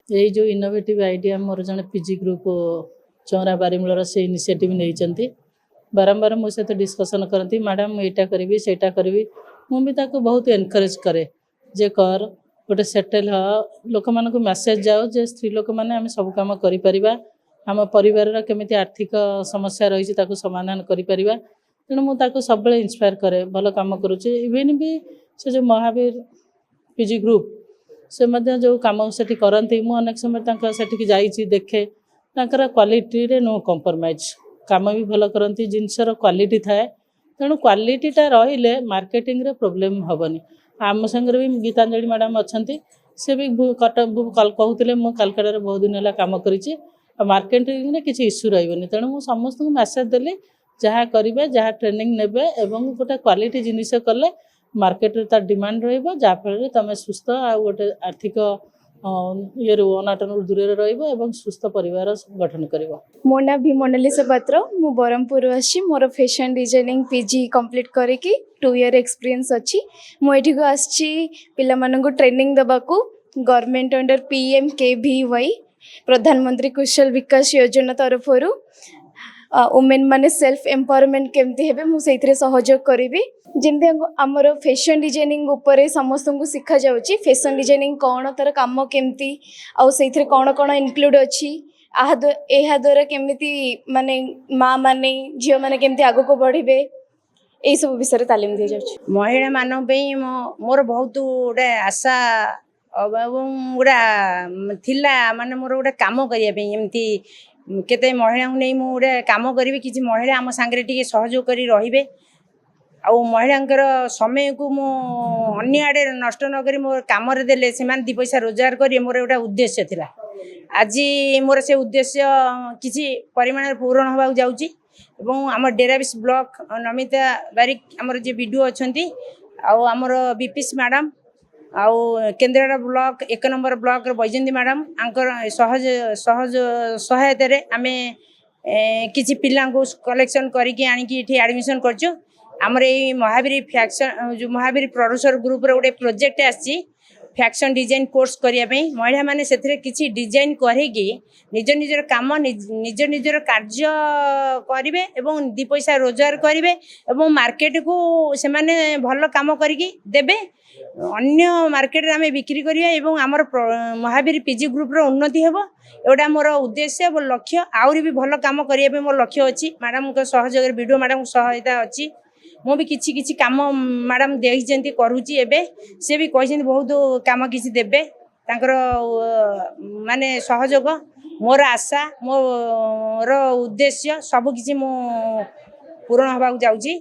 यही जो innovative idea मोर जन पीजी ग्रुप चौरा बारीमूलर से इनिशिएटिव नहीं बारंबार मो सहित डिस्कसन करती मैडम यहाँ करी सेटा करी मुझे बहुत एनकरेज करे जे कर गोटे सेटेल लोक मान मेसेज जाओ जे स्त्री लोक मैंने आम सब कम कर आम परिवार केमी आर्थिक समस्या रही समाधान कर तेणु मुझे सब इन्स्पायर करे भल कम करुच्चे इवेन भी से जो महावीर पीजी ग्रुप से जो कम से करती मुझे अनेक समय से जाइए देखे तांकर क्वालिटी रे नो कॉम्प्रोमाइज काम भी भल करती जिनसर क्वालिटी थाए तेणु क्वालिटीटा रहिले मार्केटिंग रे प्रोब्लेम हेनी आम संगे भी गीतांजलि मैडम अच्छा सी भी कहते मुझे कालकाटा बहुत दिन है कम कर मार्केटिंग रे किसी इश्यू रही तेणु मुझे समस्त मेसेज देली जहाँ करेंगे जहाँ ट्रेनिंग नेबे एवं गोटे क्वालिटी जिनिस कले मार्केट रे तार डिमांड रहिबो जाफल तुम सुस्थ आ गोटे आर्थिक ये अनाटन दूर रही सुस्थ परिवार गठन कर। मो ना भी मोनालिसा पात्र मु बरहमपुर आसी मोर फैशन डिजाइनिंग पीजी कंप्लीट करिकी 2 इयर एक्सपीरियंस अच्छी मुझे को आसी पिला माननको ट्रेनिंग दबाकू गवर्नमेंट अंडर PMKVY प्रधानमंत्री कौशल विकास योजना तरफ वुमेन माने सेल्फ एम्पावरमेंट केमती हेबे मु सेइथरे सहयोग करिवि जेमते हमर फैशन डिजाइनिंग ऊपर समस्त को सिखा जाउची फैशन डिजाइनिंग कौन तार काम केमती आउ सेइथरे कौन कौन इंक्लूड अछि एहा द्वारा केमती माने माँ माने झियो माने केमती आगो को बढ़िबे ए सब विषय तालीम दिया जाउची महिला मानव पे मोर बहुत गोटे आशा गोटा थिला माने मोर गोटे काम करिया पे एमती केते महिला नहीं मु गोटे काम करी किसी महिला आम सांगे टे सहयोग कर रे आ महिलांकर समय को मु अन्य आड़े नष्ट नक मोर कम देले से 2 पैसा रोजगार कर मोर गोटे उद्देश्य थिला आज मोर से उद्देश्य किसी परिमाण पूरण होगा जाऊँगी आम डेराबिस ब्लॉक नमिता बारिक आमर जे बीडीओ अच्छा आमर बीपीएस मैडम आउ Kendrapara block 1 number block Baijayanti madam आंकर सहज सहज सहायतार आम किसी पिला कलेक्शन करके आणिकी एडमिशन करछु आमर ये महावीर फैक्शन जो महावीर प्रोड्यूसर ग्रुप रे गोटे प्रोजेक्ट आसी फैक्शन डिजाइन कोर्स करने महिला माने से किसी डिजाइन करके निज निजर काम निज निजर कार्य करेंगे एवं 2 पैसा रोजगार करेंगे एवं मार्केट को से माने भल काम करके देबे अन्य मार्केट रे आमे बिक्री करिया एवं आमर महावीर पीजी ग्रुप रो उन्नति हेबो एटा मोर उद्देश्य और लक्ष्य आउरी भी भल काम करिया पे मोर लक्ष्य अछि मैडम को सहयोग वीडियो मैडम सहायता अछि मु भी किछि किछि काम मैडम देखिसेंती करूची एबे से भी कहिसेंती बहुत काम किछि देबे तांकर माने सहयोग मोर आशा मोर उद्देश्य सब किछि मु पूर्ण होबाक जाउची।